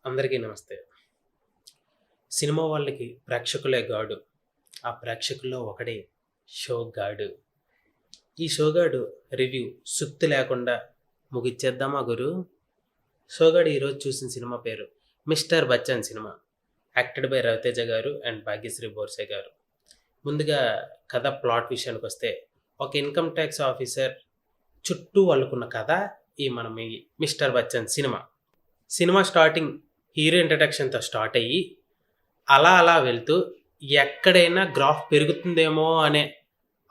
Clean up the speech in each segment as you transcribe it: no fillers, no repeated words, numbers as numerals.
అందరికీ నమస్తే. సినిమా వాళ్ళకి ప్రేక్షకులే గాడు. ఆ ప్రేక్షకుల్లో ఒకడే షోగాడు. ఈ షోగాడు రివ్యూ సుత్తి లేకుండా ముగిచ్చేద్దామా గురు? షోగాడు ఈరోజు చూసిన సినిమా పేరు 'Mister Bachchan' cinema. Acted by Ravi Teja గారు అండ్ భాగ్యశ్రీ బోర్సే గారు. ముందుగా కథ ప్లాట్ విషయానికి వస్తే, ఒక ఇన్కమ్ ట్యాక్స్ ఆఫీసర్ చుట్టూ అల్లుకున్న కథ ఈ 'మిస్టర్ బచ్చన్' సినిమా. సినిమా స్టార్టింగ్ హీరో ఇంట్రడక్షన్తో స్టార్ట్ అయ్యి అలా వెళ్తూ ఎక్కడైనా గ్రాఫ్ పెరుగుతుందేమో అనే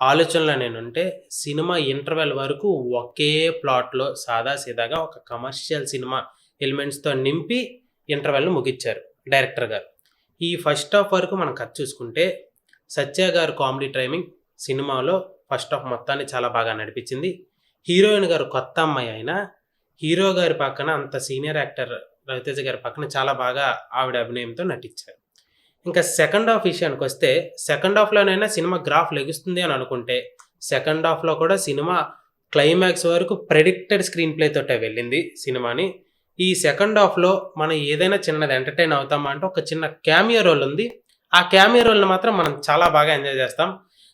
ఆలోచనలో నేనుంటే సినిమా ఇంటర్వెల్ వరకు ఒకే ప్లాట్లో సాదాసీదాగా ఒక కమర్షియల్ సినిమా ఎలిమెంట్స్తో నింపి ఇంటర్వెల్ను ముగించారు డైరెక్టర్ గారు. ఈ ఫస్ట్ హాఫ్ వరకు మనం కథ చూసుకుంటే సత్య గారు కామెడీ టైమింగ్ సినిమాలో ఫస్ట్ హాఫ్ మొత్తాన్ని చాలా బాగా నడిపించింది. హీరోయిన్ గారు కొత్త అమ్మాయి అయినా హీరో గారి పక్కన అంత సీనియర్ యాక్టర్ రవితేజ గారి పక్కన చాలా బాగా ఆవిడ అభినయంతో నటించారు. ఇంకా సెకండ్ హాఫ్ విషయానికి వస్తే, సెకండ్ హాఫ్లోనైనా సినిమా గ్రాఫ్ లెగుస్తుంది అని అనుకుంటే సెకండ్ హాఫ్లో కూడా సినిమా క్లైమాక్స్ వరకు ప్రెడిక్టెడ్ స్క్రీన్ ప్లే తోటే వెళ్ళింది సినిమాని. ఈ సెకండ్ హాఫ్లో మనం ఏదైనా చిన్నది ఎంటర్టైన్ అవుతామా అంటే ఒక చిన్న క్యామియో రోల్ ఉంది. ఆ క్యామియో రోల్ని మాత్రం మనం చాలా బాగా ఎంజాయ్ చేస్తాం.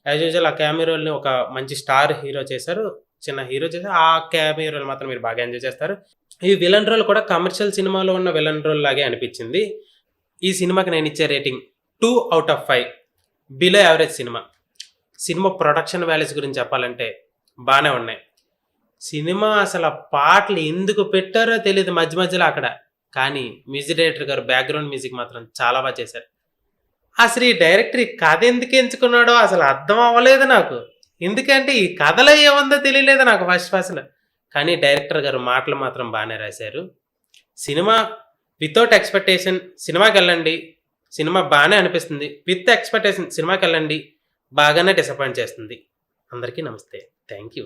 యాజ్ యూజువల్ ఆ క్యామియో రోల్ని ఒక మంచి స్టార్ హీరో చేశారు, చిన్న హీరో చేశారు. ఆ క్యామియో రోల్ మాత్రం మీరు బాగా ఎంజాయ్ చేస్తారు. ఈ విలన్ రోల్ కూడా కమర్షియల్ సినిమాలో ఉన్న విలన్ రోల్ లాగే అనిపించింది. ఈ సినిమాకి నేను ఇచ్చే rating 2/5. Below average cinema. Cinema production values గురించి చెప్పాలంటే బాగానే ఉన్నాయి. సినిమా అసలు పాటలు ఎందుకు పెట్టారో తెలియదు మధ్య మధ్యలో అక్కడ, కానీ మ్యూజిక్ డైరెక్టర్ గారు బ్యాక్గ్రౌండ్ మ్యూజిక్ మాత్రం చాలా బాగా చేశారు. అసలు ఈ డైరెక్టర్ ఈ కథ ఎందుకు ఎంచుకున్నాడో అసలు అర్థం అవ్వలేదు నాకు. ఎందుకంటే ఈ కథలో ఏముందో తెలియలేదు నాకు ఫస్ట్ అసలు. కానీ డైరెక్టర్ గారు మాటలు మాత్రం బాగానే రాశారు. సినిమా వితౌట్ ఎక్స్పెక్టేషన్ సినిమాకి వెళ్ళండి, సినిమా బాగానే అనిపిస్తుంది. విత్ ఎక్స్పెక్టేషన్ సినిమాకి వెళ్ళండి, బాగానే డిసప్పాయింట్ చేస్తుంది. అందరికీ నమస్తే. Thank you.